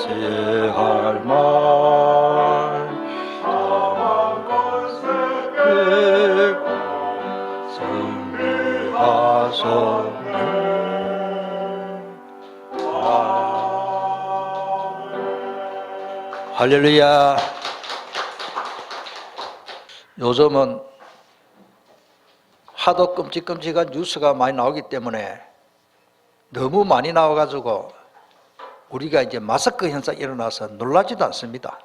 할 말 다만 걸새되고 승리하소서. 할렐루야. 요즘은 하도 끔찍끔찍한 뉴스가 많이 나오기 때문에 너무 많이 나와가지고 우리가 이제 마스크 현상이 일어나서 놀라지도 않습니다.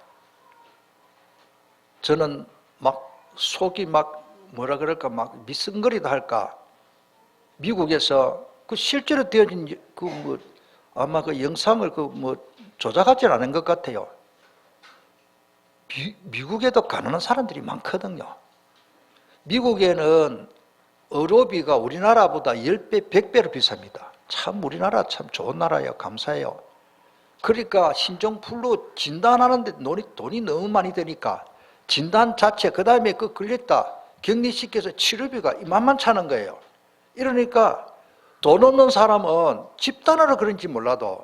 저는 막 속이 막 뭐라 그럴까 막 미승거리다 할까. 미국에서 그 실제로 되어진 그 뭐 아마 그 영상을 그 뭐 조작하지 않은 것 같아요. 미국에도 가난한 사람들이 많거든요. 미국에는 의료비가 우리나라보다 10배, 100배로 비쌉니다. 참 우리나라 참 좋은 나라예요. 감사해요. 그러니까 신종플루 진단하는데 돈이 너무 많이 드니까 진단 자체, 그 다음에 그 걸렸다 격리시켜서 치료비가 만만치 않은 거예요. 이러니까 돈 없는 사람은 집단으로 그런지 몰라도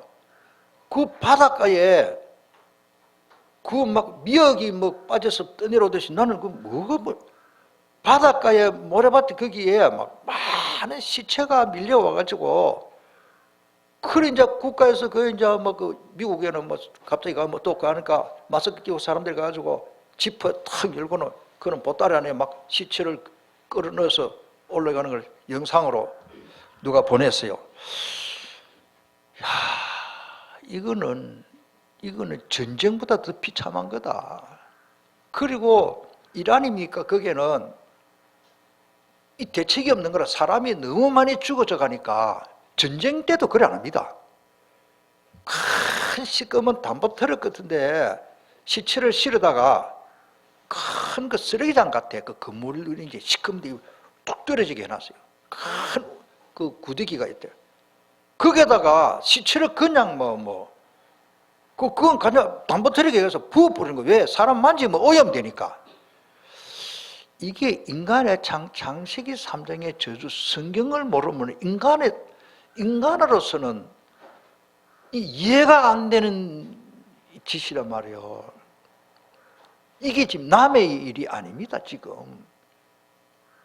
그 바닷가에 그 막 미역이 뭐 빠져서 떠내려오듯이 나는 그 뭐가 뭐 바닷가에 모래밭에 거기에 막 많은 시체가 밀려와가지고 그래 이제 국가에서 그 이제 뭐 그 미국에는 뭐 갑자기 가면 또 가니까 마스크 끼고 사람들 가가지고 지퍼 탁 열고는 그런 보따리 안에 막 시체를 끌어넣어서 올라가는 걸 영상으로 누가 보냈어요. 야, 이거는 전쟁보다 더 비참한 거다. 그리고 이란입니까? 거기에는 이 대책이 없는 거라 사람이 너무 많이 죽어져 가니까 전쟁 때도 그래 안 합니다. 큰 시꺼먼 담보 트럭 같은데 시체를 실어다가 큰 그 쓰레기장 같아. 그 건물이 이제 시커먼데 뚝 떨어지게 해놨어요. 큰 그 구더기가 있대요. 거기에다가 시체를 그냥 그건 그냥 담보 트럭에 가서 부어버리는 거예요. 왜? 사람 만지면 오염되니까. 이게 인간의 창세기 3장의 저주, 성경을 모르면 인간으로서는 이해가 안 되는 짓이란 말이에요. 이게 지금 남의 일이 아닙니다, 지금.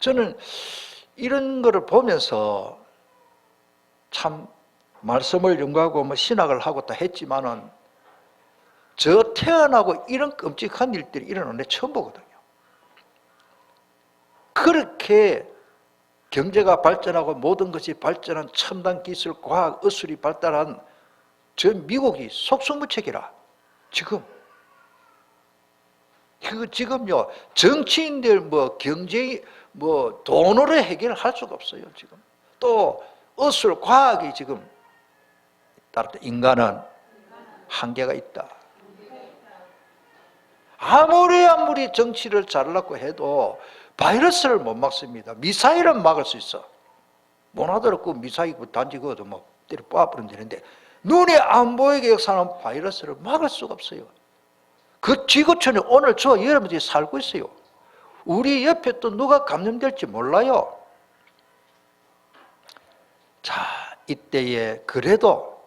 저는 이런 거를 보면서 참 말씀을 연구하고 뭐 신학을 하고 다 했지만은 저 태어나고 이런 끔찍한 일들이 일어나는 데 처음 보거든요. 그렇게 경제가 발전하고 모든 것이 발전한 첨단 기술, 과학, 의술이 발달한 저 미국이 속수무책이라 지금요 정치인들 뭐 경제 뭐 돈으로 해결할 수가 없어요. 지금 또 의술, 과학이 지금 따라 인간은 한계가 있다. 아무리 정치를 잘하려고 해도 바이러스를 못 막습니다. 미사일은 막을 수 있어. 못하도록 그 미사일 단지 그것도 막 때려 쏴버리면 되는데 눈에 안 보이게 역사하는 바이러스를 막을 수가 없어요. 그 지구촌에 오늘 저 여러분들이 살고 있어요. 우리 옆에 또 누가 감염될지 몰라요. 자, 이때에 그래도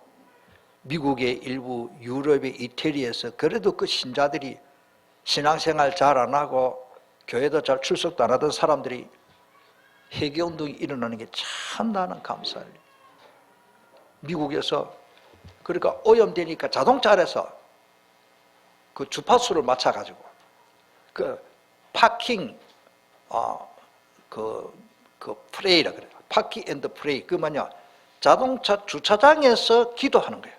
미국의 일부, 유럽의 이태리에서 그래도 그 신자들이 신앙생활 잘 안 하고 교회도 잘 출석도 안 하던 사람들이 회개운동이 일어나는 게 참 나는 감사해요. 미국에서 그러니까 오염되니까 자동차 안에서 그 주파수를 맞춰가지고 그 파킹 프레이라 그래요. 파킹 앤드 프레이. 그 뭐냐 자동차 주차장에서 기도하는 거예요.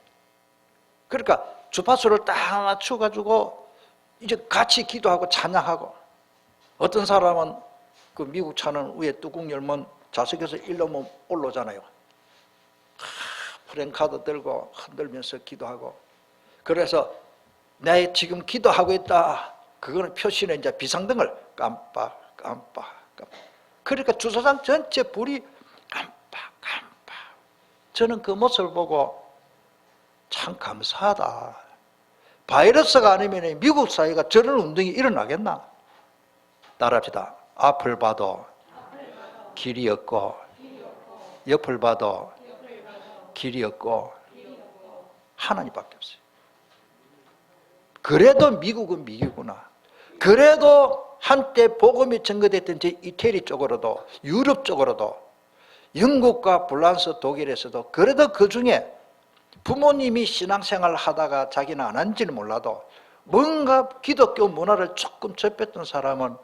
그러니까 주파수를 딱 맞춰가지고 이제 같이 기도하고 찬양하고 어떤 사람은 그 미국 차는 위에 뚜껑 열면 좌석에서 일러면 올라오잖아요. 프랭카드 들고 흔들면서 기도하고 그래서 내 지금 기도하고 있다. 그거는 표시는 이제 비상등을 깜빡. 그러니까 주차장 전체 불이 깜빡. 저는 그 모습을 보고 참 감사하다. 바이러스가 아니면 미국 사회가 저런 운동이 일어나겠나? 따라합시다. 앞을 봐도 길이 없고 옆을 봐도 길이 없고 하나님밖에 없어요. 그래도 미국은 미국이구나. 그래도 한때 복음이 전거됐던 저 이태리 쪽으로도, 유럽 쪽으로도, 영국과 프랑스, 독일에서도 그래도 그 중에 부모님이 신앙생활을 하다가 자기는 안 한지는 몰라도 뭔가 기독교 문화를 조금 접했던 사람은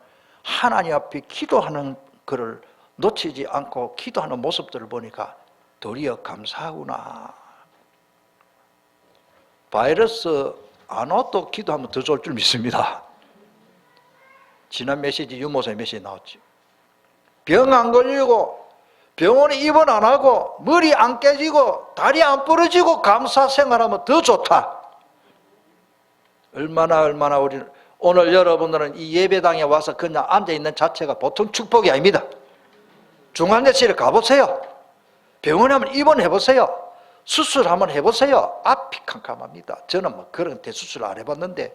하나님 앞에 기도하는 것을 놓치지 않고 기도하는 모습들을 보니까 도리어 감사하구나. 바이러스 안 와도 기도하면 더 좋을 줄 믿습니다. 지난 메시지 유모사의 메시지 나왔죠. 병 안 걸리고 병원에 입원 안 하고 머리 안 깨지고 다리 안 부러지고 감사 생활하면 더 좋다. 얼마나 우리 오늘 여러분들은 이 예배당에 와서 그냥 앉아있는 자체가 보통 축복이 아닙니다. 중환자실에 가보세요. 병원에 한번 입원해보세요. 수술 한번 해보세요. 앞이 캄캄합니다. 저는 뭐 그런 대수술 안 해봤는데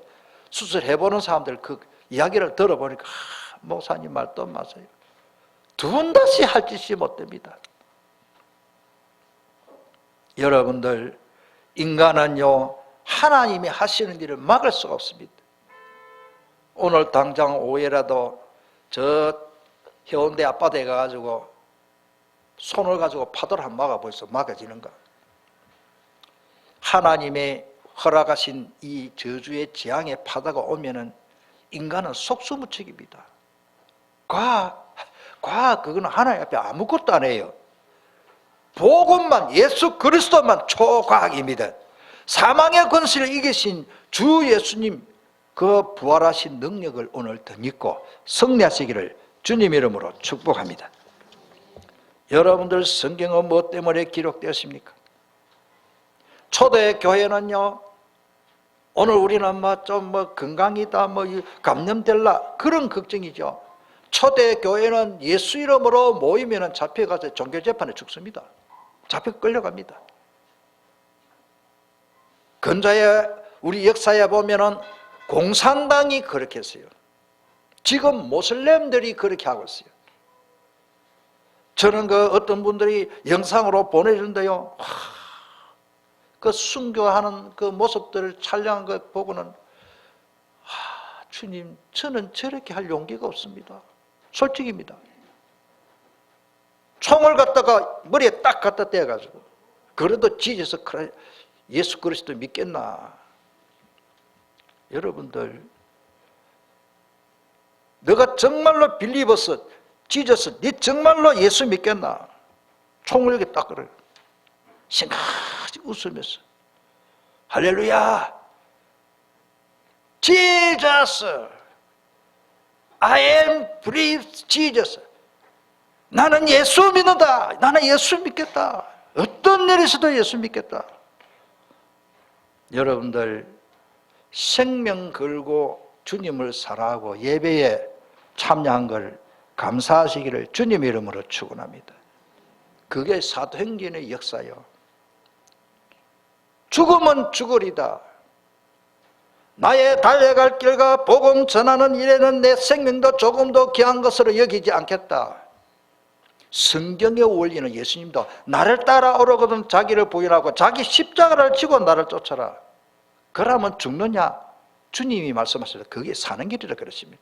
수술해보는 사람들 그 이야기를 들어보니까 목사님 말 또 맞아요. 두 다시 할 짓이 못 됩니다. 여러분들, 인간은요 하나님이 하시는 일을 막을 수가 없습니다. 오늘 당장 오후에라도 저 해운대 앞바다에 가가지고 손을 가지고 파도를 한번 막아보세요. 막아지는가? 하나님의 허락하신 이 저주의 재앙의 파도가 오면은 인간은 속수무책입니다. 과학 그거는 하나님 앞에 아무것도 안 해요. 복음만, 예수 그리스도만 초과학입니다. 사망의 권세를 이기신 주 예수님 그 부활하신 능력을 오늘 더 믿고 승리하시기를 주님 이름으로 축복합니다. 여러분들 성경은 무엇 때문에 기록되었습니까? 초대 교회는요, 오늘 우리는 좀 건강이다, 감염될라 그런 걱정이죠. 초대 교회는 예수 이름으로 모이면 잡혀가서 종교재판에 죽습니다. 잡혀 끌려갑니다. 근자의 우리 역사에 보면은 공산당이 그렇게 했어요. 지금 모슬렘들이 그렇게 하고 있어요. 저는 그 어떤 분들이 영상으로 보내주는데요, 그 순교하는 그 모습들을 촬영한 것 보고는 주님, 저는 저렇게 할 용기가 없습니다. 솔직입니다. 총을 갖다가 머리에 딱 갖다 떼어가지고 그래도 지져서 예수 그리스도 믿겠나? 여러분들, 너가 정말로 빌리버스 지져서 네 정말로 예수 믿겠나? 총을 이렇게 딱 그래요. 심각하게 웃으면서 할렐루야, Jesus, I am breathe Jesus. 나는 예수 믿는다. 나는 예수 믿겠다. 어떤 일이 있어도 예수 믿겠다. 여러분들, 생명 걸고 주님을 사랑하고 예배에 참여한 걸 감사하시기를 주님 이름으로 축원합니다. 그게 사도행전의 역사요. 죽으면 죽으리다. 나의 달려갈 길과 복음 전하는 일에는 내 생명도 조금도 귀한 것으로 여기지 않겠다. 성경의 원리는 예수님도 나를 따라오려거든 자기를 부인하고 자기 십자가를 지고 나를 쫓아라. 그러면 죽느냐? 주님이 말씀하셨다. 그게 사는 길이라 그러십니다.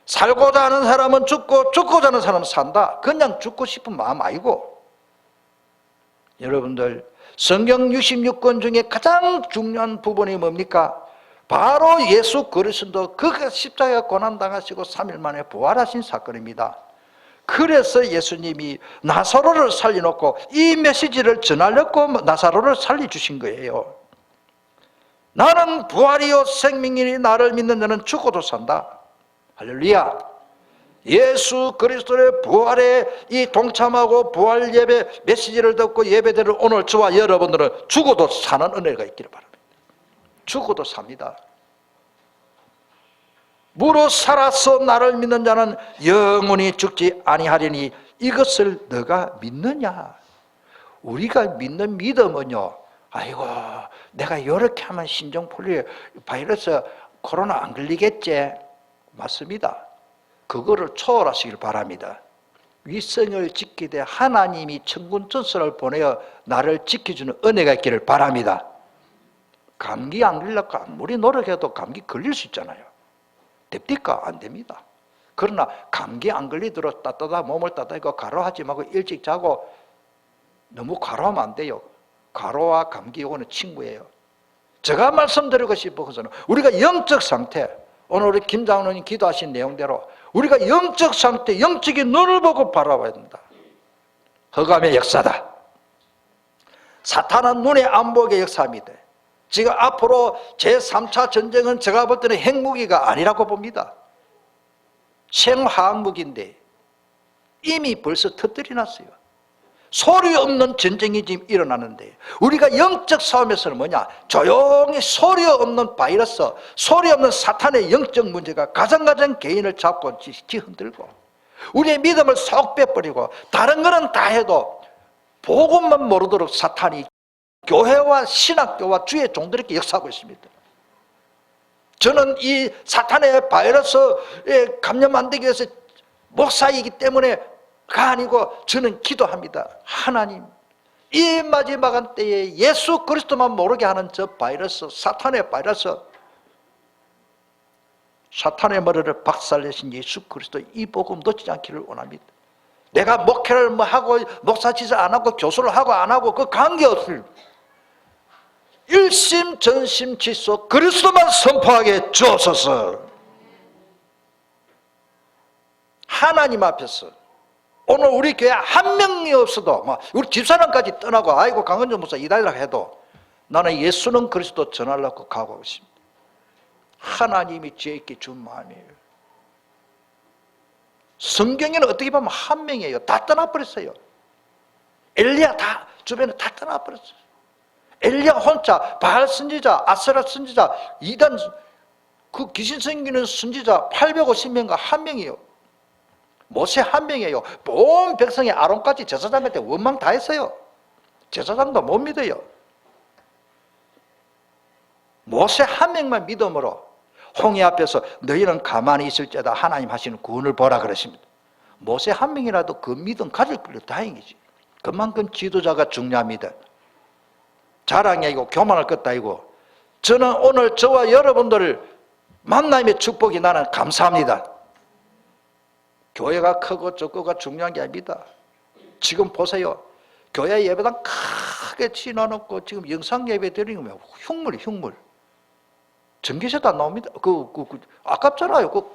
살고자 하는 사람은 죽고 죽고자 하는 사람은 산다. 그냥 죽고 싶은 마음 아니고. 여러분들, 성경 66권 중에 가장 중요한 부분이 뭡니까? 바로 예수 그리스도 그 십자가 고난당하시고 3일 만에 부활하신 사건입니다. 그래서 예수님이 나사로를 살려놓고 이 메시지를 전하려고 나사로를 살려주신 거예요. 나는 부활이요 생명이니 나를 믿는 자는 죽어도 산다. 할렐루야. 예수 그리스도의 부활에 이 동참하고 부활 예배 메시지를 듣고 예배드릴 오늘 저와 여러분들은 죽어도 사는 은혜가 있기를 바랍니다. 죽어도 삽니다. 무릇 살아서 나를 믿는 자는 영원히 죽지 아니하리니 이것을 너가 믿느냐? 우리가 믿는 믿음은요, 아이고 내가 이렇게 하면 신종폴리오 바이러스 코로나 안 걸리겠지? 맞습니다. 그거를 초월하시길 바랍니다. 위성을 지키되 하나님이 천군 천사를 보내어 나를 지켜주는 은혜가 있기를 바랍니다. 감기 안 걸리려고 아무리 노력해도 감기 걸릴 수 있잖아요. 됩니까? 안 됩니다. 그러나 감기 안 걸리도록 몸을 따뜻하게 가로하지 말고 일찍 자고, 너무 가로하면 안 돼요. 가로와 감기 요거는 친구예요. 제가 말씀드리고 싶은 것은 우리가 영적 상태, 오늘 우리 김 장로님 기도하신 내용대로 우리가 영적 상태, 영적인 눈을 보고 바라봐야 된다. 흑암의 역사다. 사탄은 눈에 안 보게 역사합니다. 지금 앞으로 제3차 전쟁은 제가 볼 때는 핵무기가 아니라고 봅니다. 생화학무기인데 이미 벌써 터뜨려 놨어요. 소리 없는 전쟁이 지금 일어나는데, 우리가 영적 싸움에서는 뭐냐? 조용히 소리 없는 바이러스, 소리 없는 사탄의 영적 문제가 가장 개인을 잡고 뒤흔들고 우리의 믿음을 쏙 빼버리고, 다른 거는 다 해도 복음만 모르도록 사탄이 교회와 신학교와 주의 종들에게 역사하고 있습니다. 저는 이 사탄의 바이러스에 감염 안 되기 위해서 목사이기 때문에가 아니고 저는 기도합니다. 하나님, 이 마지막 때에 예수 그리스도만 모르게 하는 저 바이러스, 사탄의 바이러스, 사탄의 머리를 박살내신 예수 그리스도 이 복음 놓치지 않기를 원합니다. 내가 목회를 뭐 하고 목사짓을 안 하고 교수를 하고 안 하고 그 관계없을 일심전심지속 그리스도만 선포하게 주옵소서. 하나님 앞에서 오늘 우리 교회 한 명이 없어도 우리 집사람까지 떠나고 아이고 강은정 목사 이달라 해도 나는 예수는 그리스도 전하려고 가고 있습니다. 하나님이 죄 있게 준 마음이에요. 성경에는 어떻게 보면 한 명이에요. 다 떠나버렸어요. 엘리야 다 주변에 다 떠나버렸어요. 엘리야 혼자, 바알 선지자, 아세라 선지자, 이단 그 귀신 섬기는 선지자 850명과 한 명이에요. 모세 한 명이에요. 온 백성의 아론까지 제사장한테 원망 다 했어요. 제사장도 못 믿어요. 모세 한 명만 믿음으로 홍해 앞에서 너희는 가만히 있을지어다 하나님 하시는 구원을 보라 그러십니다. 모세 한 명이라도 그 믿음 가질 걸로 다행이지. 그만큼 지도자가 중요합니다. 자랑이 아니고 교만할 것도 아니고, 저는 오늘 저와 여러분들을 만남의 축복이 나는 감사합니다. 교회가 크고 적고가 중요한 게 아닙니다. 지금 보세요. 교회 예배당 크게 치워놓고 지금 영상 예배 드리는 거면 흉물. 전기세도 안 나옵니다. 아깝잖아요. 그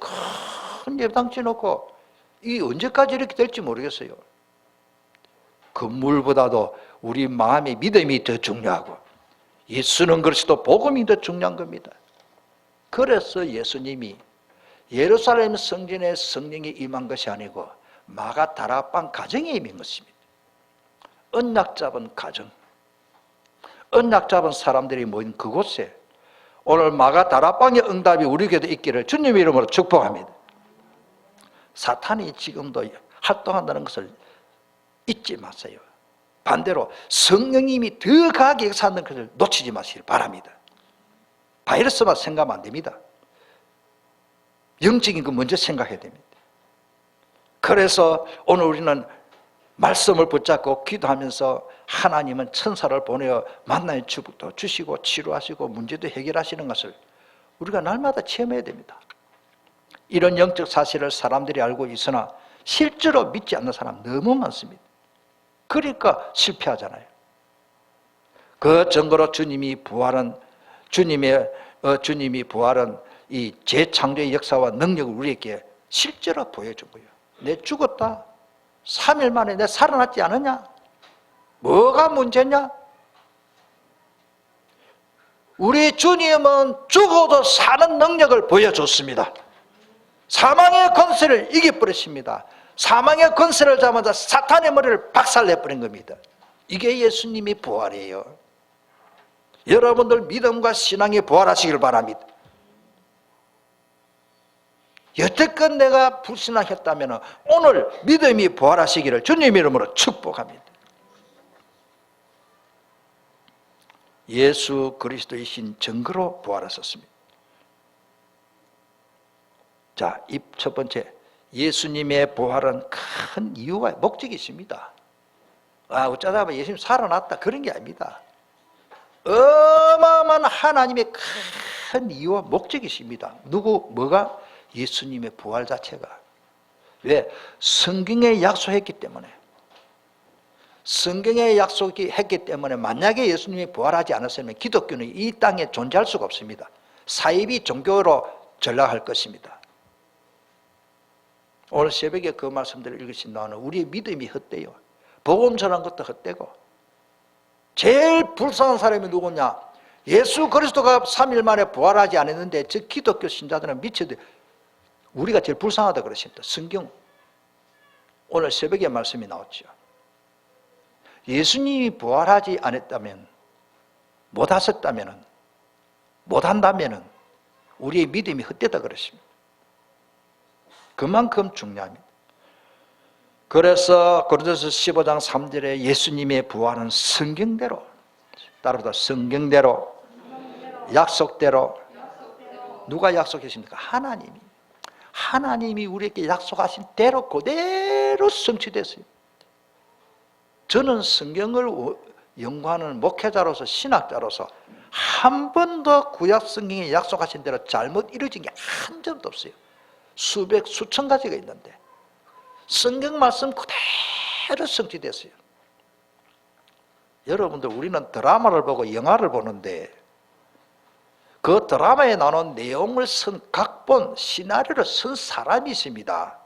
큰 예배당 치워놓고 이 언제까지 이렇게 될지 모르겠어요. 건물보다도 우리 마음의 믿음이 더 중요하고 예수는 그리스도 복음이 더 중요한 겁니다. 그래서 예수님이 예루살렘 성전에 성령이 임한 것이 아니고 마가다락방 가정에 임한 것입니다. 언약 잡은 가정, 언약 잡은 사람들이 모인 그곳에 오늘 마가다락방의 응답이 우리에게도 있기를 주님 이름으로 축복합니다. 사탄이 지금도 활동한다는 것을 잊지 마세요. 반대로 성령님이 더 강하게 역사하는 것을 놓치지 마시길 바랍니다. 바이러스만 생각하면 안 됩니다. 영적인 거 먼저 생각해야 됩니다. 그래서 오늘 우리는 말씀을 붙잡고 기도하면서 하나님은 천사를 보내어 만나의 축복도 주시고 치료하시고 문제도 해결하시는 것을 우리가 날마다 체험해야 됩니다. 이런 영적 사실을 사람들이 알고 있으나 실제로 믿지 않는 사람 너무 많습니다. 그러니까 실패하잖아요. 그 증거로 주님이 부활은 이 재창조의 역사와 능력을 우리에게 실제로 보여준 거예요. 내 죽었다. 3일 만에 내 살아났지 않느냐? 뭐가 문제냐? 우리 주님은 죽어도 사는 능력을 보여줬습니다. 사망의 권세를 이겨버렸습니다. 사망의 권세를 잡아서 사탄의 머리를 박살내버린 겁니다. 이게 예수님이 부활이에요. 여러분들 믿음과 신앙이 부활하시길 바랍니다. 여태껏 내가 불신앙했다면 오늘 믿음이 부활하시기를 주님 이름으로 축복합니다. 예수 그리스도이신 증거로 부활하셨습니다. 자, 이 첫 번째, 예수님의 부활은 큰 이유와 목적이 있습니다. 어쩌다 보면 예수님 살아났다 그런 게 아닙니다. 어마어마한 하나님의 큰 이유와 목적이 있습니다. 뭐가? 예수님의 부활 자체가. 왜? 성경에 약속했기 때문에. 성경에 약속했기 때문에 만약에 예수님이 부활하지 않았으면 기독교는 이 땅에 존재할 수가 없습니다. 사이비 종교로 전락할 것입니다. 오늘 새벽에 그 말씀들을 읽으신다면 우리의 믿음이 헛되요. 복음 전한 것도 헛되고, 제일 불쌍한 사람이 누구냐? 예수 그리스도가 3일 만에 부활하지 않았는데 저 기독교 신자들은 미쳐도 우리가 제일 불쌍하다 그러십니다. 성경 오늘 새벽에 말씀이 나왔죠. 예수님이 부활하지 않았다면, 못한다면 우리의 믿음이 헛되다 그러십니다. 그만큼 중요합니다. 그래서 고린도서 15장 3절에 예수님의 부활은 성경대로, 따라서 성경대로, 약속대로. 누가 약속했습니까? 하나님이 우리에게 약속하신 대로 그대로 성취됐어요. 저는 성경을 연구하는 목회자로서, 신학자로서 한 번도 구약 성경에 약속하신 대로 잘못 이루어진 게 한 점도 없어요. 수천 가지가 있는데 성경 말씀 그대로 성취됐어요. 여러분들, 우리는 드라마를 보고 영화를 보는데 그 드라마에 나오는 내용을 쓴 각본, 시나리오를 쓴 사람이 있습니다.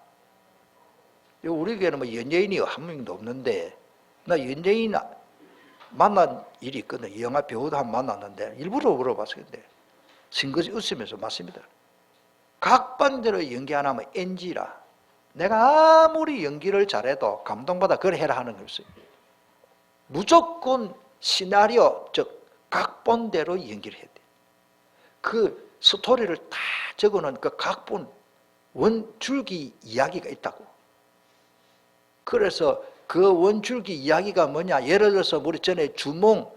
우리 교회는 뭐 연예인이 한 명도 없는데, 나 연예인 만난 일이 있거든. 영화 배우도 한 번 만났는데 일부러 물어봤어요. 근데 신것이 웃으면서 맞습니다. 각반대로 연기 안 하면 NG라. 내가 아무리 연기를 잘해도 감동받아 그래 해라 하는 게 없어요. 무조건 시나리오, 즉 각본대로 연기를 해야 돼. 그 스토리를 다 적어놓은 그 각본, 원줄기 이야기가 있다고. 그래서 그 원줄기 이야기가 뭐냐? 예를 들어서 우리 전에 주몽,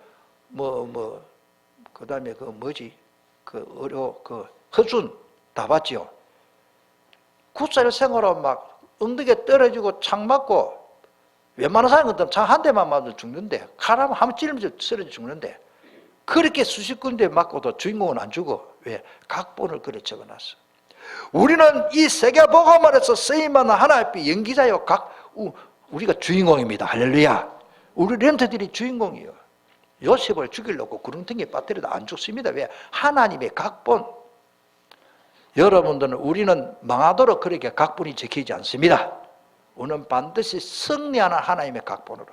그 다음에 허준 다 봤죠? 굿살 생활하면 막 엉덩이에 떨어지고 창 맞고, 웬만한 사람은 창 한 대만 맞아도 죽는데, 칼 한번 찌르면서 쓰러져 죽는데, 그렇게 수십 군데 맞고도 주인공은 안 죽어. 왜? 각본을 그래 적어놨어. 우리는 이 세계복음에서 쓰임받는 하나님의 연기자요. 우리가 주인공입니다. 할렐루야. 우리 렘트들이 주인공이에요. 요셉을 죽이려고 구렁텅이에 빠뜨려도 안 죽습니다. 왜? 하나님의 각본. 여러분들은, 우리는 망하도록 그렇게 각본이 적히지 않습니다. 우리는 반드시 승리하는 하나님의 각본으로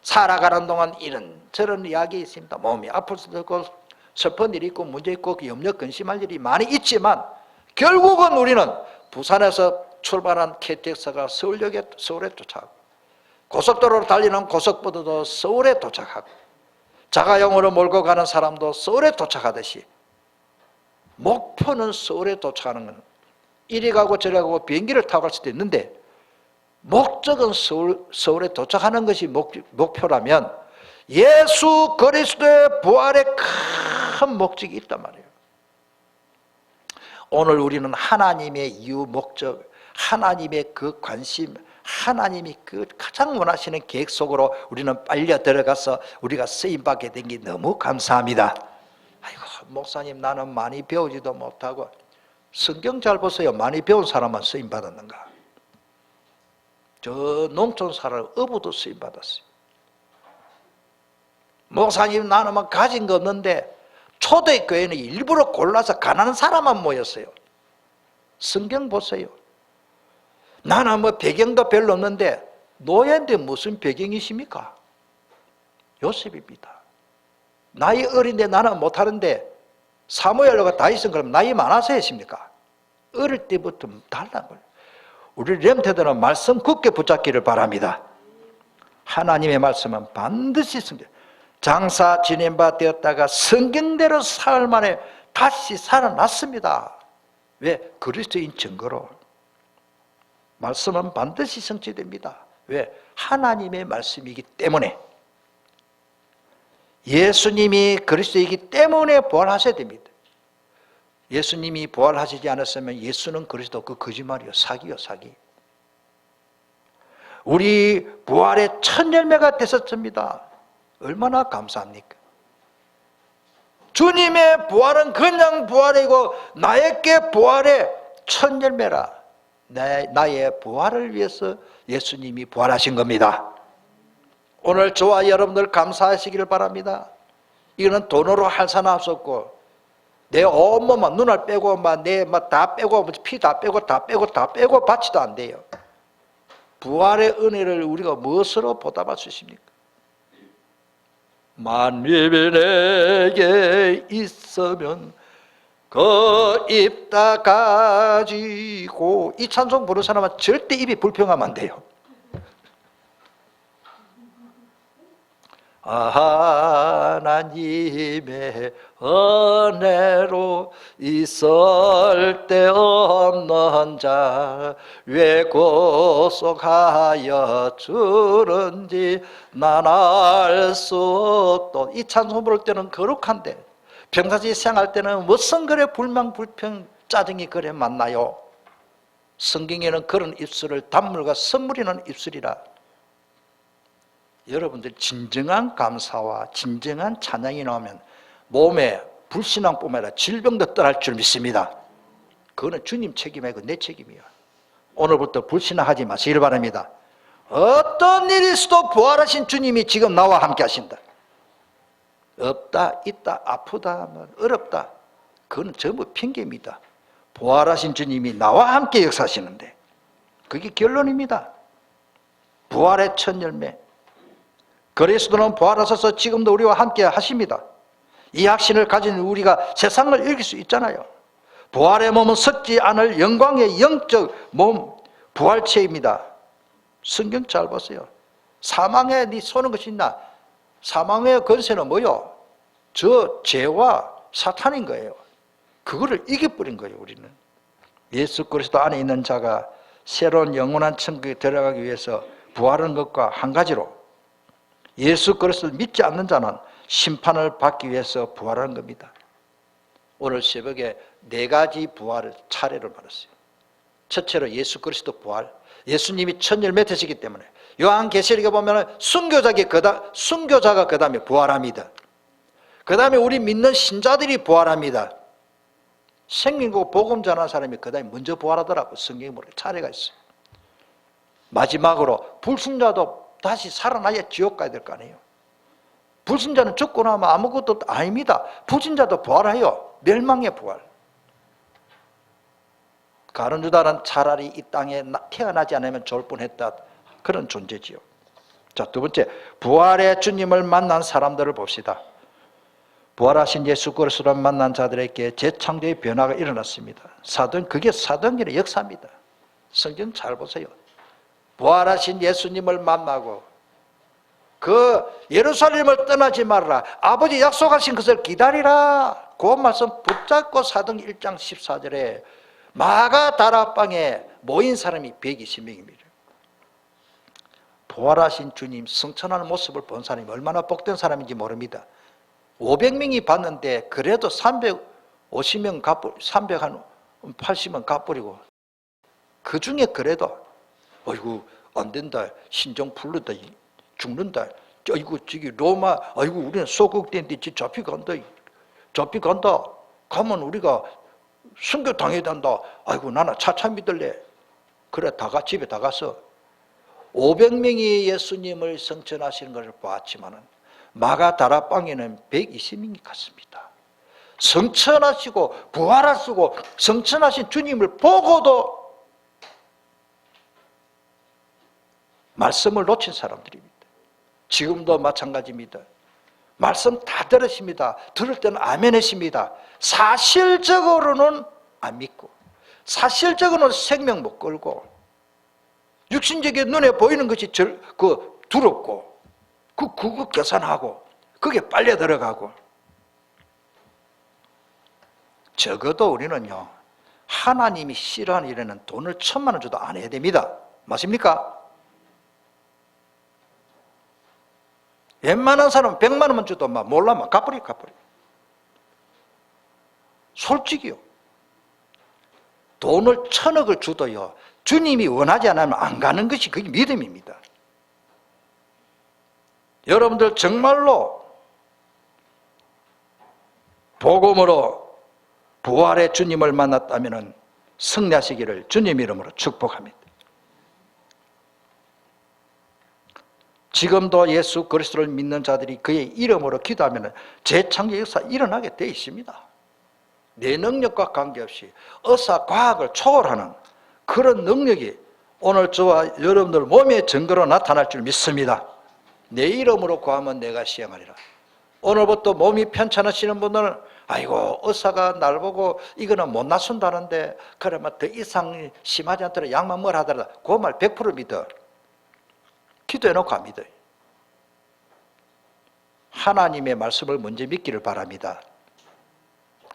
살아가는 동안 이런저런 이야기 있습니다. 몸이 아플 수도 있고, 슬픈 일이 있고, 문제 있고, 염려 근심할 일이 많이 있지만 결국은 우리는 부산에서 출발한 KTX가 서울에 도착하고, 고속도로로 달리는 고속버스도 서울에 도착하고, 자가용으로 몰고 가는 사람도 서울에 도착하듯이 목표는 서울에 도착하는 건, 이리 가고 저리 가고 비행기를 타고 갈 수도 있는데 목적은 서울에 도착하는 것이 목표라면 예수 그리스도의 부활에 큰 목적이 있단 말이에요. 오늘 우리는 하나님의 이유, 목적, 하나님의 그 관심, 하나님이 그 가장 원하시는 계획 속으로 우리는 빨려 들어가서 우리가 쓰임받게 된 게 너무 감사합니다. 아이고, 목사님, 나는 많이 배우지도 못하고. 성경 잘 보세요. 많이 배운 사람만 쓰임받았는가? 저 농촌 사람 어부도 쓰임받았어요. 목사님, 나는 막 가진 거 없는데. 초대교회는 일부러 골라서 가난한 사람만 모였어요. 성경 보세요. 나는 뭐 배경도 별로 없는데, 노예인데 무슨 배경이십니까? 요셉입니다. 나이 어린데 나는 못하는데 사무엘과 다윗은 그럼 나이 많아서 했습니까? 어릴 때부터 달라는 거예요. 우리 렘태들은 말씀 굳게 붙잡기를 바랍니다. 하나님의 말씀은 반드시 성경. 장사 지낸 바 되었다가 성경대로 사흘 만에 다시 살아났습니다. 왜? 그리스도인 증거로. 말씀은 반드시 성취됩니다. 왜? 하나님의 말씀이기 때문에. 예수님이 그리스도이기 때문에 부활하셔야 됩니다. 예수님이 부활하시지 않았으면 예수는 그리스도, 그 거짓말이요, 사기요, 사기. 우리 부활의 첫 열매가 되셨습니다. 얼마나 감사합니까? 주님의 부활은 그냥 부활이고 나에게 부활의 첫 열매라. 나의 부활을 위해서 예수님이 부활하신 겁니다. 오늘 저와 여러분들 감사하시기를 바랍니다. 이거는 돈으로 할 사람 없었고 내 온몸만 눈을 빼고 다 빼고 피 다 빼고 바치도 안 돼요. 부활의 은혜를 우리가 무엇으로 보답할 수 있습니까? 만민이 내게 있으면 그 입 다 가지고, 이 찬송 부르는 사람은 절대 입이 불평하면 안 돼요. 하나님의 은혜로 있을 데 없는 자 왜 구속하여 주는지 난 알 수 없도. 이 찬송 부를 때는 거룩한데 평상시 생활할 때는 무슨 그래 불만 불평 짜증이 그래 많나요? 성경에는 그런 입술을 단물과 선물이는 입술이라. 여러분들 진정한 감사와 진정한 찬양이 나오면 몸에 불신앙뿐만 아니라 질병도 떠날 줄 믿습니다. 그거는 주님 책임이고 내 책임이야. 오늘부터 불신앙하지 마시길 바랍니다. 어떤 일이 있어도 부활하신 주님이 지금 나와 함께 하신다. 없다, 있다, 아프다, 어렵다, 그건 전부 핑계입니다. 부활하신 주님이 나와 함께 역사하시는데 그게 결론입니다. 부활의 첫 열매. 그리스도는 부활하셔서 지금도 우리와 함께 하십니다. 이 확신을 가진 우리가 세상을 이길 수 있잖아요. 부활의 몸은 썩지 않을 영광의 영적 몸, 부활체입니다. 성경 잘 보세요. 사망에 네 쏘는 것이 있나? 사망의 권세는 뭐요? 저 죄와 사탄인 거예요. 그거를 이겨버린 거예요. 우리는 예수 그리스도 안에 있는 자가 새로운 영원한 천국에 들어가기 위해서 부활하는 것과 한 가지로, 예수 그리스도를 믿지 않는 자는 심판을 받기 위해서 부활하는 겁니다. 오늘 새벽에 4가지 부활을 차례로 말했어요. 첫째로 예수 그리스도 부활. 예수님이 첫 열매 되시기 때문에 요한계시록에 보면 순교자가 그 다음에 부활합니다. 그 다음에 우리 믿는 신자들이 부활합니다. 생명고 복음 전하는 사람이 그 다음에 먼저 부활하더라고. 성경에 보면 차례가 있어요. 마지막으로 불순자도 다시 살아나야 지옥 가야 될 거 아니에요. 불순자는 죽고 나면 아무것도 아닙니다. 불순자도 부활해요. 멸망의 부활. 가룟유다는 차라리 이 땅에 태어나지 않으면 좋을 뻔했다, 그런 존재지요. 자, 두 번째, 부활의 주님을 만난 사람들을 봅시다. 부활하신 예수 그리스도를 만난 자들에게 재창조의 변화가 일어났습니다. 그게 사도행전의 역사입니다. 성경 잘 보세요. 부활하신 예수님을 만나고 그 예루살렘을 떠나지 말라, 아버지 약속하신 것을 기다리라, 그 말씀 붙잡고 사도행전 1장 14절에 마가다락방에 모인 사람이 120명입니다. 부활하신 주님 승천하는 모습을 본 사람이 얼마나 복된 사람인지 모릅니다. 500명이 봤는데 그래도 380명 380명 갚으리고, 그 중에 그래도 아이고 안 된다, 신종 풀르다, 죽는다, 아이고 저기 로마, 아이고 우리는 소극된데 잡혀간다, 가면 우리가 순교 당해야 된다, 아이고 나는 차차 믿을래. 그래 집에 다 가서 500명이 예수님을 성천하시는 것을 보았지만은 마가다락방에는 120명이 갔습니다. 성천하시고 부활하시고 성천하신 주님을 보고도 말씀을 놓친 사람들입니다. 지금도 마찬가지입니다. 말씀 다 들으십니다. 들을 때는 아멘 하십니다. 사실적으로는 안 믿고, 사실적으로는 생명 못 걸고, 육신적인 눈에 보이는 것이 두렵고, 그거 계산하고, 그게 빨려 들어가고. 적어도 우리는요, 하나님이 싫어하는 일에는 돈을 1,000만 원 줘도 안 해야 됩니다. 맞습니까? 웬만한 사람은 100만 원만 줘도 몰라, 갚으리. 솔직히요. 돈을 1,000억을 줘도요, 주님이 원하지 않으면 안 가는 것이 그게 믿음입니다. 여러분들 정말로 복음으로 부활의 주님을 만났다면 승리하시기를 주님 이름으로 축복합니다. 지금도 예수 그리스도를 믿는 자들이 그의 이름으로 기도하면 재창조 역사 일어나게 되어 있습니다. 내 능력과 관계없이 의사 과학을 초월하는 그런 능력이 오늘 저와 여러분들 몸의 증거로 나타날 줄 믿습니다. 내 이름으로 구하면 내가 시행하리라. 오늘부터 몸이 편찮으시는 분들은 아이고 의사가 날 보고 이거는 못 낫춘다는데 그러면 더 이상 심하지 않더라도 약만 뭘 하더라도 그 말 100% 믿어. 기도해놓고 안 믿어요. 하나님의 말씀을 먼저 믿기를 바랍니다.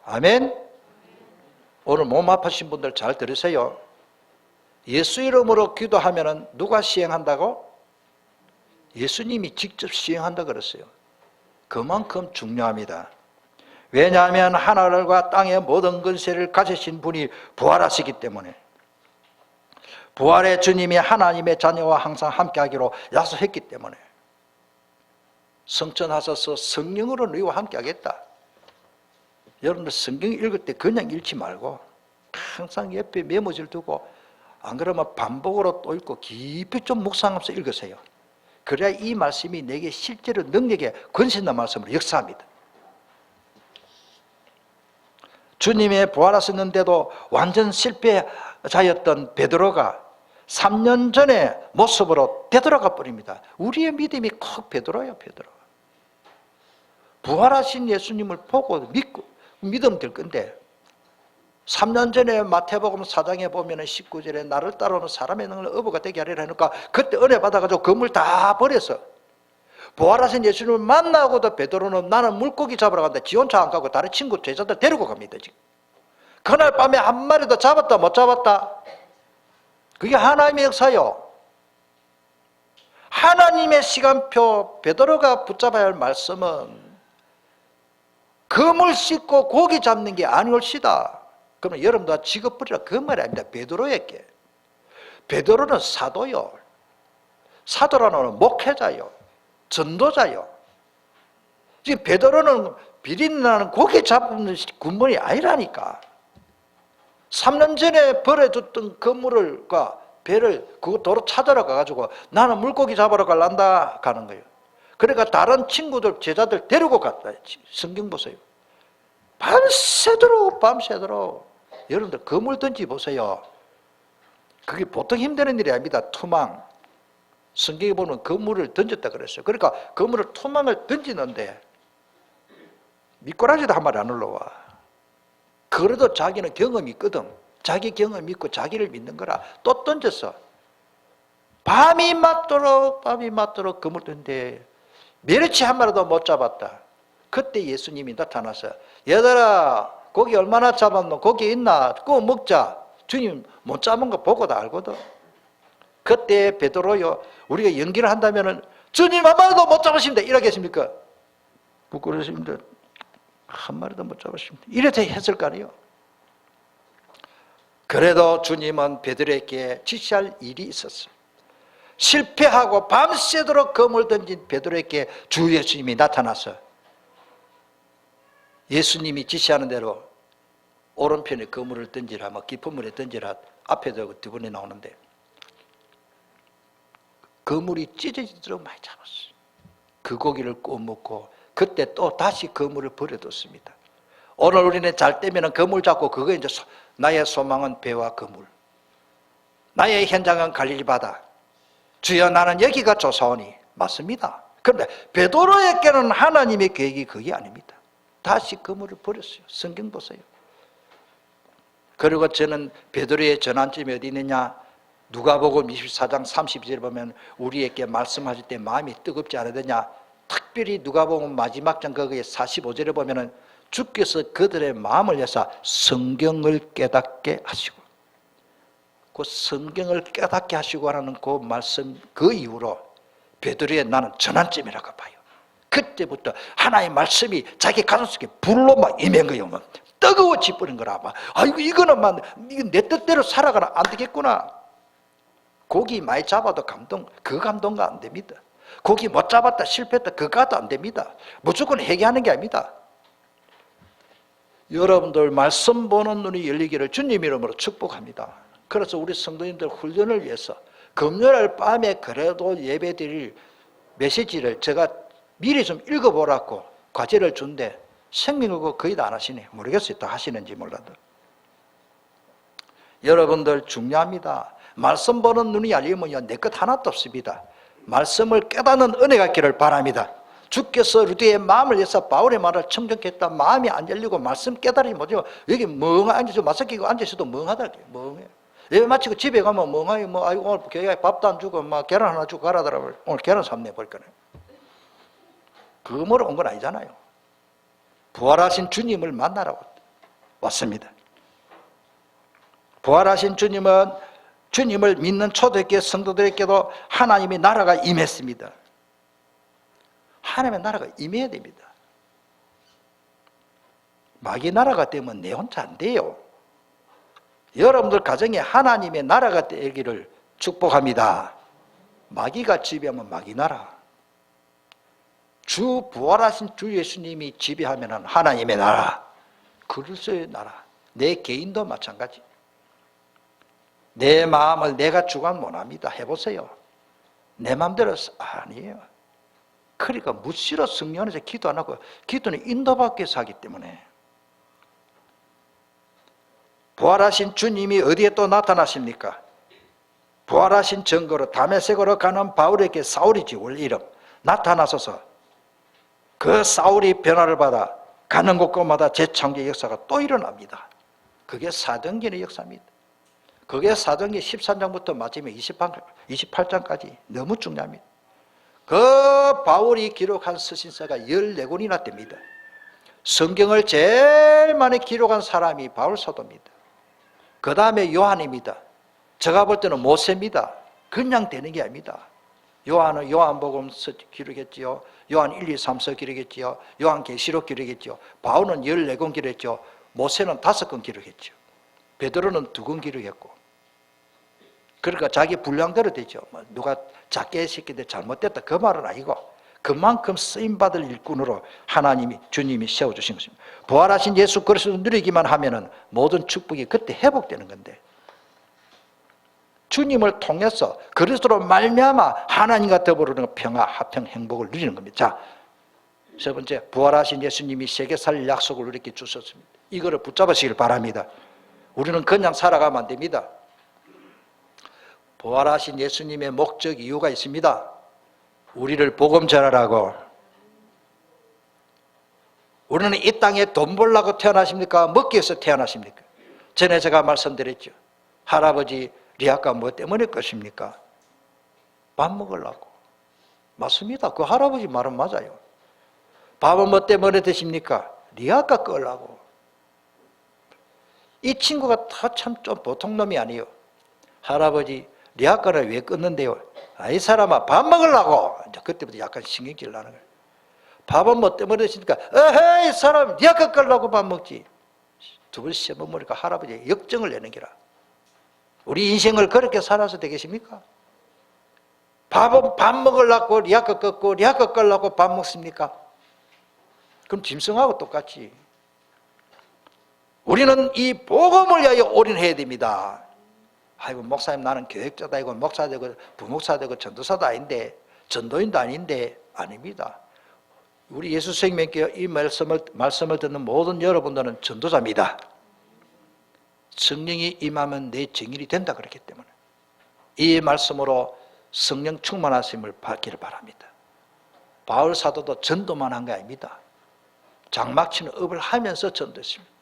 아멘. 오늘 몸 아프신 분들 잘 들으세요. 예수 이름으로 기도하면 누가 시행한다고? 예수님이 직접 시행한다 그랬어요. 그만큼 중요합니다. 왜냐하면 하늘과 땅의 모든 권세를 가지신 분이 부활하시기 때문에, 부활의 주님이 하나님의 자녀와 항상 함께하기로 약속했기 때문에 성전하셔서 성령으로 너희와 함께하겠다. 여러분들 성경 읽을 때 그냥 읽지 말고 항상 옆에 메모지를 두고, 안 그러면 반복으로 또 읽고 깊이 좀 묵상하면서 읽으세요. 그래야 이 말씀이 내게 실제로 능력에 권세 있는 말씀으로 역사합니다. 주님의 부활하셨는데도 완전 실패자였던 베드로가 3년 전의 모습으로 되돌아가 버립니다. 우리의 믿음이 꼭 베드로예요. 베드로. 부활하신 예수님을 보고 믿고 믿으면 될 건데, 3년 전에 마태복음 4장에 보면 19절에 나를 따라오는 사람의 능을 어부가 되게 하리라 하니까 그때 은혜 받아가지고 건물 다 버렸어. 부활하신 예수님을 만나고도 베드로는 나는 물고기 잡으러 간다. 지 혼자 안 가고 다른 친구 제자들 데리고 갑니다. 지금 그날 밤에 한 마리도 잡았다 못 잡았다? 그게 하나님의 역사요. 하나님의 시간표, 베드로가 붙잡아야 할 말씀은 그물 씻고 고기 잡는 게 아니올시다. 그러면 여러분도 직업 버리라 그 말이 아닙니다. 베드로에게. 베드로는 사도요. 사도라는 목회자요. 전도자요. 지금 베드로는 비린내나는 고기 잡는 군번이 아니라니까. 3년 전에 버려줬던 그물과 배를 그 도로 찾아러 가가지고 나는 물고기 잡으러 갈란다 가는 거예요. 그러니까 다른 친구들, 제자들 데리고 갔다. 성경 보세요. 밤새도록 여러분들 그물 던지 보세요. 그게 보통 힘드는 일이 아닙니다. 투망. 성경에 보면 그물을 던졌다 그랬어요. 그러니까 그물을 투망을 던지는데 미꾸라지도 한 마리 안 올라와. 그래도 자기는 경험이 있거든. 자기 경험 믿고 자기를 믿는 거라 또 던졌어. 밤이 맞도록 그물 던데 멸치 한 마리도 못 잡았다. 그때 예수님이 나타나서 얘들아 고기 얼마나 잡았노? 고기 있나? 그거 먹자. 주님 못 잡은 거 보고 다 알거든. 그때 베드로요, 우리가 연기를 한다면은 주님 한 마리도 못 잡으십니다. 이러겠습니까? 부끄러우십니다. 한 마리도 못 잡으십니다. 이렇게 했을 거 아니에요. 그래도 주님은 베드로에게 지시할 일이 있었어요. 실패하고 밤새도록 그물 던진 베드로에게 주 예수님이 나타나서 예수님이 지시하는 대로 오른편에 그물을 던지라, 깊은 물에 던지라 앞에도 두 번이 나오는데 그물이 찢어지도록 많이 잡았어요. 그 고기를 구워 먹고 그때 또 다시 그물을 버려뒀습니다. 오늘 우리는 잘 때면 그물 잡고 그거 이제 나의 소망은 배와 그물, 나의 현장은 갈릴리 바다. 주여 나는 여기가 좋사오니. 맞습니다. 그런데 베드로에게는 하나님의 계획이 그게 아닙니다. 다시 그물을 버렸어요. 성경 보세요. 그리고 저는 베드로의 전환점이 어디 있느냐? 누가복음 24장 32절에 보면 우리에게 말씀하실 때 마음이 뜨겁지 않으느냐? 특별히 누가복음 마지막 장 거기에 45절에 보면은 주께서 그들의 마음을 여사 성경을 깨닫게 하시고, 그 성경을 깨닫게 하시고 하는 그 말씀, 그 이후로 베드로의 나는 전환점이라고 봐요. 그때부터 하나의 말씀이 자기 가슴속에 불로 막 임한 거예요. 막 뜨거워지 버린 거라. 막 아이고 이거는 막 내 뜻대로 살아가라 안 되겠구나. 고기 많이 잡아도 그 감동가 안 됩니다. 고기 못 잡았다 실패했다 그거도 안 됩니다. 무조건 회개하는 게 아닙니다. 여러분들 말씀 보는 눈이 열리기를 주님 이름으로 축복합니다. 그래서 우리 성도님들 훈련을 위해서 금요일 밤에 그래도 예배드릴 메시지를 제가 미리 좀 읽어보라고 과제를 준대 생명을 거의 다 안 하시네. 모르겠어요. 다 하시는지 몰라도. 여러분들 중요합니다. 말씀 보는 눈이 열리면요, 내 것 하나도 없습니다. 말씀을 깨닫는 은혜가 있기를 바랍니다. 주께서 루디의 마음을 위해서 바울의 말을 청정했다. 마음이 안 열리고 말씀 깨달음이 뭐죠? 여기 멍하게 앉아서 마스크 끼고 앉아서도 멍하다. 멍해. 예배 마치고 집에 가면 멍하게 아이고 오늘 교회에 밥도 안 주고 계란 하나 주고 가라더라고요. 오늘 계란 샀네 볼 거네. 그거 먹으러 온 건 아니잖아요. 부활하신 주님을 만나라고 왔습니다. 부활하신 주님은 주님을 믿는 초대교회 성도들에게도 하나님의 나라가 임했습니다. 하나님의 나라가 임해야 됩니다. 마귀 나라가 되면 내 혼자 안 돼요. 여러분들 가정에 하나님의 나라가 되기를 축복합니다. 마귀가 지배하면 마귀 나라. 주 부활하신 주 예수님이 지배하면 하나님의 나라, 그리스도의 나라. 내 개인도 마찬가지. 내 마음을 내가 주관 못합니다. 해보세요. 내 마음대로 아니에요. 그러니까 무시로 성령 안에서 기도 안 하고 기도는 인도받기 위해서 하기 때문에. 부활하신 주님이 어디에 또 나타나십니까? 부활하신 증거로 다메섹으로 가는 바울에게, 사울이지 원래 이름, 나타나서서 그 사울이 변화를 받아 가는 곳곳마다 재창조의 역사가 또 일어납니다. 그게 사도행전의 역사입니다. 그게 사도행전 13장부터 마지막 28장까지 너무 중요합니다. 그 바울이 기록한 서신서가 14권이나 됩니다. 성경을 제일 많이 기록한 사람이 바울 사도입니다. 그 다음에 요한입니다. 제가 볼 때는 모세입니다. 그냥 되는 게 아닙니다. 요한은 요한복음서 기록했지요. 요한 1, 2, 3서 기록했지요. 요한계시록 기록했지요. 바울은 14권 기록했죠. 모세는 5권 기록했죠. 베드로는 2권 기록했고. 그러니까 자기 분량대로 되죠. 누가 작게 시키는데 잘못됐다 그 말은 아니고 그만큼 쓰임받을 일꾼으로 하나님이, 주님이 세워주신 것입니다. 부활하신 예수 그리스도를 누리기만 하면은 모든 축복이 그때 회복되는 건데, 주님을 통해서 그리스도로 말미암아 하나님과 더불어는 평화, 화평, 행복을 누리는 겁니다. 자, 세 번째, 부활하신 예수님이 세계 살릴 약속을 우리에게 주셨습니다. 이거를 붙잡으시길 바랍니다. 우리는 그냥 살아가면 안 됩니다. 부활하신 예수님의 목적, 이유가 있습니다. 우리를 복음 전하라고. 우리는 이 땅에 돈 벌려고 태어나십니까? 먹기 위해서 태어나십니까? 전에 제가 말씀드렸죠. 할아버지 리아가 뭐 때문에 것입니까? 밥 먹으려고. 맞습니다. 그 할아버지 말은 맞아요. 밥은 뭐 때문에 드십니까? 리아가 끌려고. 이 친구가 다 참 좀 보통 놈이 아니에요. 할아버지 리아가를 왜 끊는데요? 이 사람아 밥 먹으려고. 이제 그때부터 약간 신경질 나는 거예요. 밥은 뭐 때문에 드십니까? 에헤이 사람 리아가 끌려고 밥 먹지. 두 번 씹어먹으니까 할아버지가 역정을 내는 기라. 우리 인생을 그렇게 살아서 되겠습니까? 밥은 밥 먹으려고 리아가 꺾고 리아가 끌려고 밥 먹습니까? 그럼 짐승하고 똑같지. 우리는 이 복음을 위하여 올인해야 됩니다. 아이고 목사님 나는 교육자다, 이거 목사 되고 부목사 되고 전도사도 아닌데 전도인도 아닌데, 아닙니다. 우리 예수 생명교회 이 말씀을 듣는 모든 여러분들은 전도자입니다. 성령이 임하면 내 증인이 된다 그랬기 때문에 이 말씀으로 성령 충만하심을 받기를 바랍니다. 바울 사도도 전도만 한 게 아닙니다. 장막치는 업을 하면서 전도했습니다.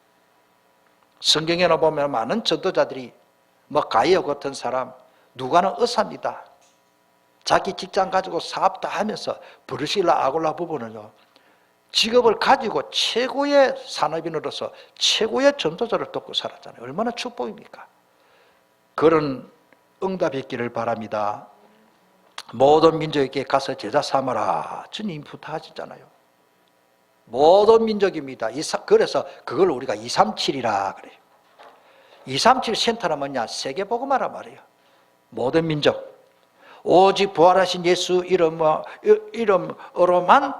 성경에는 보면 많은 전도자들이 가이오 같은 사람, 누가는 의사입니다. 자기 직장 가지고 사업 다 하면서 브루실라 아골라 부부는요, 직업을 가지고 최고의 산업인으로서 최고의 전도자를 돕고 살았잖아요. 얼마나 축복입니까? 그런 응답이 있기를 바랍니다. 모든 민족에게 가서 제자 삼아라. 주님 부탁하셨잖아요. 모든 민족입니다. 그래서 그걸 우리가 237이라 그래요. 237 센터는 뭐냐? 세계복음화란 말이에요. 모든 민족. 오직 부활하신 예수 이름으로만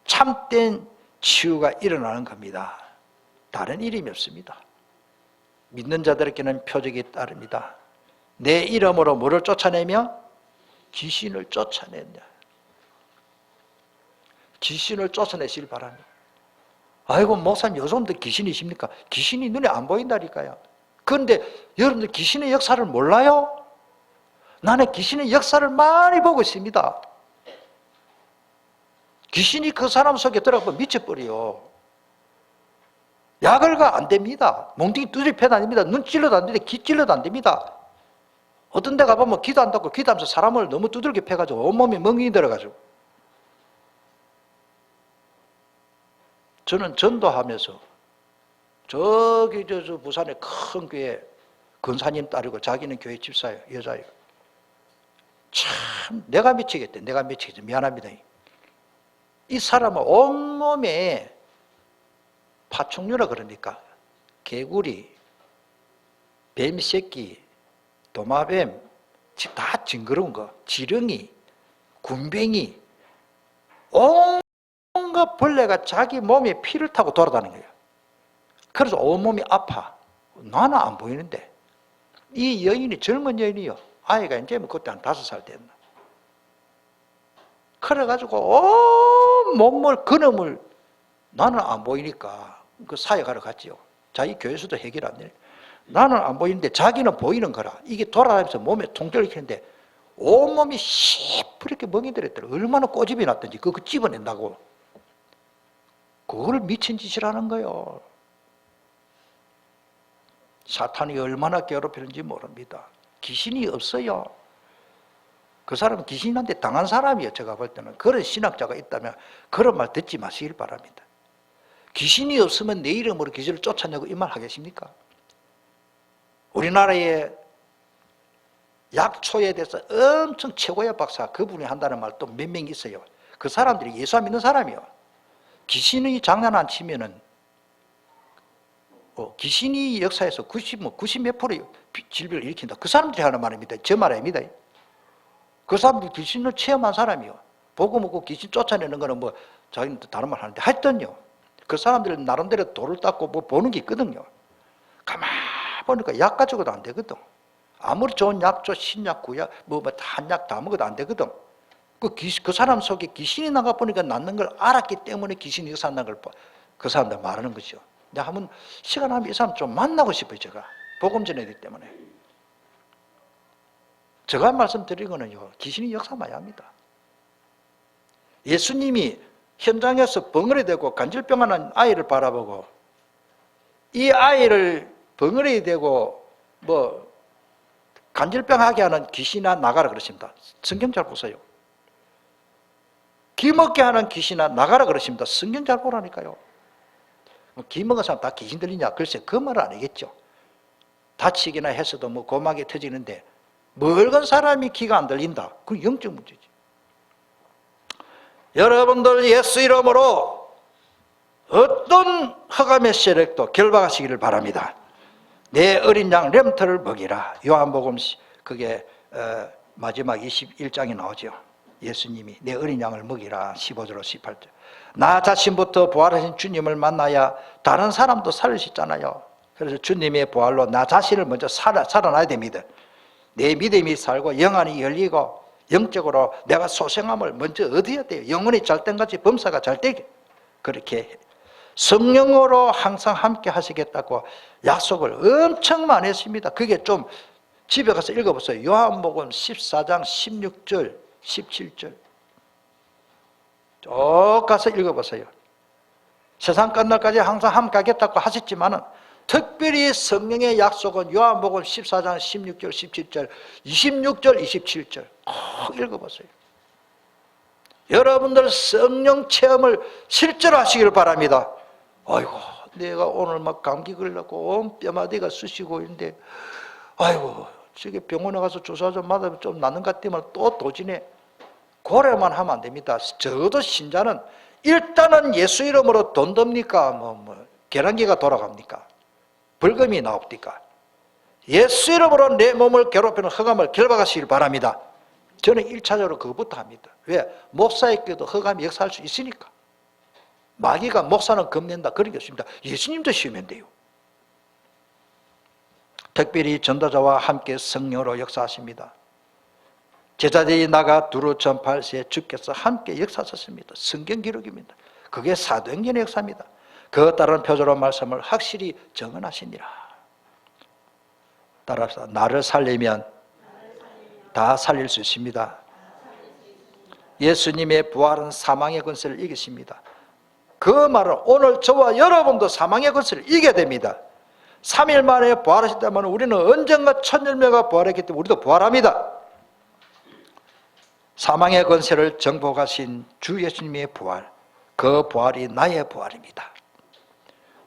참된 치유가 일어나는 겁니다. 다른 이름이 없습니다. 믿는 자들에게는 표적이 따릅니다. 내 이름으로 뭐를 쫓아내며? 귀신을 쫓아내냐. 귀신을 쫓아내시길 바랍니다. 아이고 목사님 요즘도 귀신이십니까? 귀신이 눈에 안 보인다니까요. 그런데 여러분들 귀신의 역사를 몰라요? 나는 귀신의 역사를 많이 보고 있습니다. 귀신이 그 사람 속에 들어가면 미쳐버려요. 약을 가 안 됩니다. 몽둥이 두드려 패도 안 됩니다. 눈 찔러도 안 됩니다. 귀 찔러도 안 됩니다. 어떤 데 가보면 기도 안 닫고 기도하면서 사람을 너무 두들겨 패가지고 온몸에 멍이 들어가지고. 저는 전도하면서 저기 저 부산의 큰 교회 권사님 딸이고 자기는 교회 집사예요. 여자예요. 참 내가 미치겠대. 내가 미치겠지. 미안합니다. 이 사람은 온몸에 파충류라 그러니까 개구리, 뱀새끼, 도마뱀, 다 징그러운 거, 지렁이, 군뱅이, 온갖 벌레가 자기 몸에 피를 타고 돌아다니는 거예요. 그래서 온몸이 아파. 나는 안 보이는데 이 여인이 젊은 여인이요. 아이가 이제 그때 한 5살 됐나. 그래가지고 온 몸을 근엄을 나는 안 보이니까 그 사역하러 갔지요. 자기 교회에서도 해결 안 돼. 나는 안 보이는데 자기는 보이는 거라. 이게 돌아다니면서 몸에 통증을 일으키는데 온몸이 시퍼렇게 멍이 들었더라. 얼마나 꼬집이 났던지 그거 집어낸다고. 그걸 미친 짓을 하는 거예요. 사탄이 얼마나 괴롭히는지 모릅니다. 귀신이 없어요. 그 사람은 귀신한테 당한 사람이에요. 제가 볼 때는. 그런 신학자가 있다면 그런 말 듣지 마시길 바랍니다. 귀신이 없으면 내 이름으로 귀신을 쫓아내고 이 말 하겠습니까? 우리나라의 약초에 대해서 엄청 최고의 박사 그분이 한다는 말 또 몇 명 있어요. 그 사람들이 예수 안 믿는 사람이요. 귀신이 장난 안 치면은 귀신이 역사에서 90몇 프로 질병을 일으킨다. 그 사람들이 하는 말입니다. 제 말 아닙니다. 그 사람들이 귀신을 체험한 사람이요. 보고 먹고 귀신 쫓아내는 거는 뭐 자기는 다른 말 하는데 하여튼요. 그 사람들은 나름대로 돌을 닦고 뭐 보는 게 있거든요. 가만 보니까 약 가지고도 안 되거든. 아무리 좋은 약초, 신약, 구약, 한약 다 먹어도 안 되거든. 그 사람 속에 귀신이 나가 보니까 낫는 걸 알았기 때문에 귀신이 역사한다는 걸 그 사람들 말하는 거죠. 내가 한번 시간 하면 이 사람 좀 만나고 싶어요. 제가 복음 전해야 되기 때문에. 제가 말씀드리고는요. 귀신이 역사 많이 합니다. 예수님이 현장에서 벙어리 되고 간질병하는 아이를 바라보고 이 아이를 벙어리 되고 간질병하게 하는 귀신아 나가라 그러십니다. 성경 잘 보세요. 기먹게 하는 귀신아 나가라 그러십니다. 성경 잘 보라니까요. 기먹은 사람 다 귀신 들리냐? 글쎄 그 말은 아니겠죠. 다치기나 해서도 고막이 터지는데 멀건 사람이 귀가 안 들린다. 그건 영적 문제지. 여러분들 예수 이름으로 어떤 흑암의 세력도 결박하시기를 바랍니다. 내 어린 양 렘터를 먹이라. 요한복음 그게 마지막 21장에 나오죠. 예수님이 내 어린 양을 먹이라. 15절 18절. 나 자신부터 부활하신 주님을 만나야 다른 사람도 살릴 수 있잖아요. 그래서 주님의 부활로 나 자신을 먼저 살아나야 됩니다. 내 믿음이 살고 영안이 열리고 영적으로 내가 소생함을 먼저 얻어야 돼요. 영혼이 잘 땐같이 범사가 잘 되게. 그렇게 성령으로 항상 함께 하시겠다고 약속을 엄청 많이 했습니다. 그게 좀 집에 가서 읽어보세요. 요한복음 14장 16절 17절 쭉 가서 읽어보세요. 세상 끝날까지 항상 함께 하겠다고 하셨지만은 특별히 성령의 약속은 요한복음 14장 16절 17절 26절 27절 꼭 읽어보세요. 여러분들 성령 체험을 실제로 하시기를 바랍니다. 아이고 내가 오늘 막 감기 걸렸고 온 뼈마디가 쑤시고 있는데 아이고 저기 병원에 가서 주사 좀 맞으면 좀 낫는 것 같으면 또 도지네. 고래만 하면 안 됩니다. 적어도 신자는 일단은 예수 이름으로 돈 듭니까? 계란기가 돌아갑니까? 벌금이 나옵니까? 예수 이름으로 내 몸을 괴롭히는 흑암을 결박하시길 바랍니다. 저는 1차적으로 그것부터 합니다. 왜? 목사에게도 흑암이 역사할 수 있으니까. 마귀가 목사는 겁낸다 그런 게 없습니다. 예수님도 쉬면 돼요. 특별히 전도자와 함께 성령으로 역사하십니다. 제자들이 나가 두루 전파할 때 주께서 함께 역사하셨습니다. 성경 기록입니다. 그게 사도행전의 역사입니다. 그것 따른 표적으로 말씀을 확실히 정언하시니라. 따라서 나를 살리면 다 살릴 수 있습니다. 예수님의 부활은 사망의 권세를 이기십니다. 그 말은 오늘 저와 여러분도 사망의 권세를 이겨야 됩니다. 3일 만에 부활하셨다면 우리는 언젠가 천열매가 부활했기 때문에 우리도 부활합니다. 사망의 권세를 정복하신 주 예수님의 부활, 그 부활이 나의 부활입니다.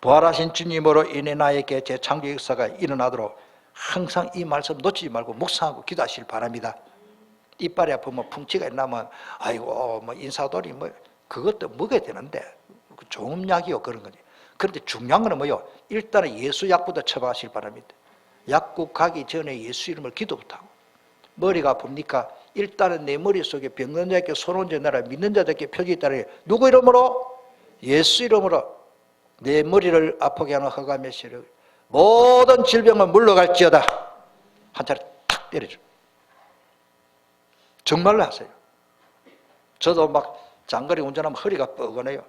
부활하신 주님으로 인해 나에게 재창조 역사가 일어나도록 항상 이 말씀 놓치지 말고 묵상하고 기도하시길 바랍니다. 이빨이 아프면 풍치가 있나면 아이고 뭐 인사돌이 뭐 그것도 먹어야 되는데 좋은 약이요 그런 거지. 그런데 중요한 건 뭐요? 일단은 예수 약부터 처방하시길 바랍니다. 약국 가기 전에 예수 이름을 기도부터 하고. 머리가 아픕니까? 일단은 내 머릿속에 병든 자에게 손 얹어내라 믿는 자들에게 표지 따르게 누구 이름으로? 예수 이름으로 내 머리를 아프게 하는 허가 메시를 모든 질병은 물러갈지어다 한 차례 탁 때려줘. 정말로 하세요. 저도 막 장거리 운전하면 허리가 뻐근해요.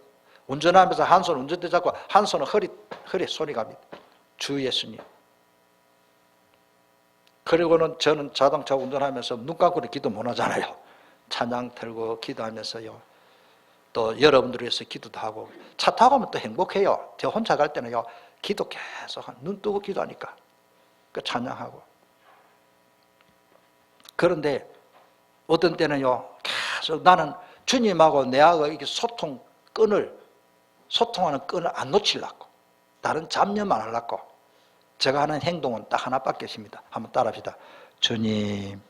운전하면서 한 손 운전대 잡고 한 손은 허리에 손이 갑니다. 주 예수님. 그리고는 저는 자동차 운전하면서 눈 감고는 기도 못 하잖아요. 찬양 틀고 기도하면서요. 또 여러분들 위해서 기도도 하고 차 타고 가면 또 행복해요. 저 혼자 갈 때는요. 기도 계속 눈 뜨고 기도하니까 그 찬양하고. 그런데 어떤 때는요. 계속 나는 주님하고 내하고 이렇게 소통하는 끈을 안 놓치려고 다른 잡념 안 하려고 제가 하는 행동은 딱 하나밖에 없습니다. 한번 따라합시다. 주님.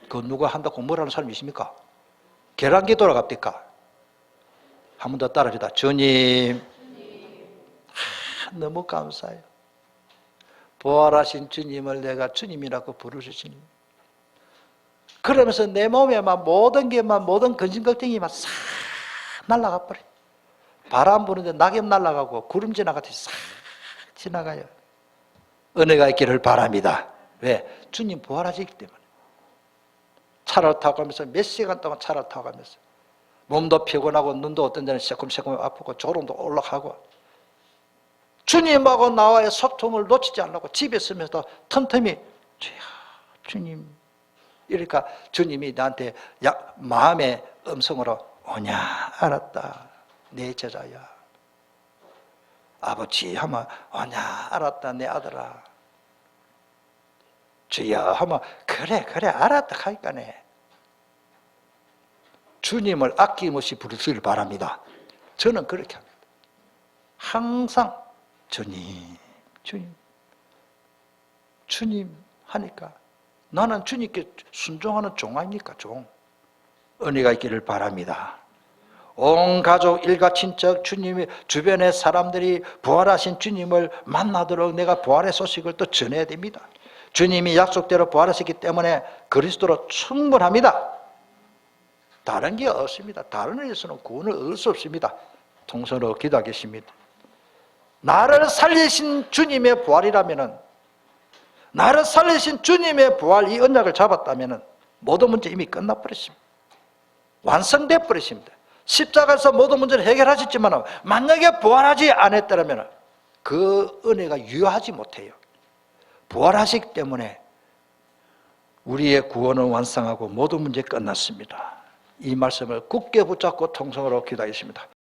그거 누가 한다고 뭐라는 사람이 있습니까? 계란기 돌아갑니까? 한 번 더 따라합시다. 주님. 너무 감사해요. 부활하신 주님을 내가 주님이라고 부를 수 있으니 그러면서 내 몸에만 모든 근심 걱정이 막 싹 날아가 버려요. 바람 부는데 낙엽 날아가고 구름 지나가듯이 싹 지나가요. 은혜가 있기를 바랍니다. 왜? 주님 부활하시기 때문에. 차를 타고 가면서 몇 시간 동안 차를 타고 가면서 몸도 피곤하고 눈도 어떤 데는 새콤새콤 아프고 조롱도 올라가고 주님하고 나와의 소통을 놓치지 않으려고 집에 있으면서도 틈틈이 주야 주님 이러니까 주님이 나한테 마음의 음성으로 오냐 알았다 내 제자야 아버지 하면 오냐 알았다 내 아들아 주여 하면 그래 알았다 하니까네 주님을 아낌없이 부르시길 바랍니다. 저는 그렇게 합니다. 항상 주님 하니까 나는 주님께 순종하는 종 아닙니까? 종. 은혜가 있기를 바랍니다. 온 가족, 일가, 친척, 주님이 주변의 사람들이 부활하신 주님을 만나도록 내가 부활의 소식을 또 전해야 됩니다. 주님이 약속대로 부활하셨기 때문에 그리스도로 충분합니다. 다른 게 없습니다. 다른 일에서는 구원을 얻을 수 없습니다. 통성으로 기도하겠습니다. 나를 살리신 주님의 부활이라면은 나를 살리신 주님의 부활 이 언약을 잡았다면은 모든 문제 이미 끝나버렸습니다. 완성돼 버렸습니다. 십자가에서 모든 문제를 해결하셨지만 만약에 부활하지 않았다면 그 은혜가 유효하지 못해요. 부활하시기 때문에 우리의 구원은 완성하고 모든 문제 끝났습니다. 이 말씀을 굳게 붙잡고 통성으로 기도하겠습니다.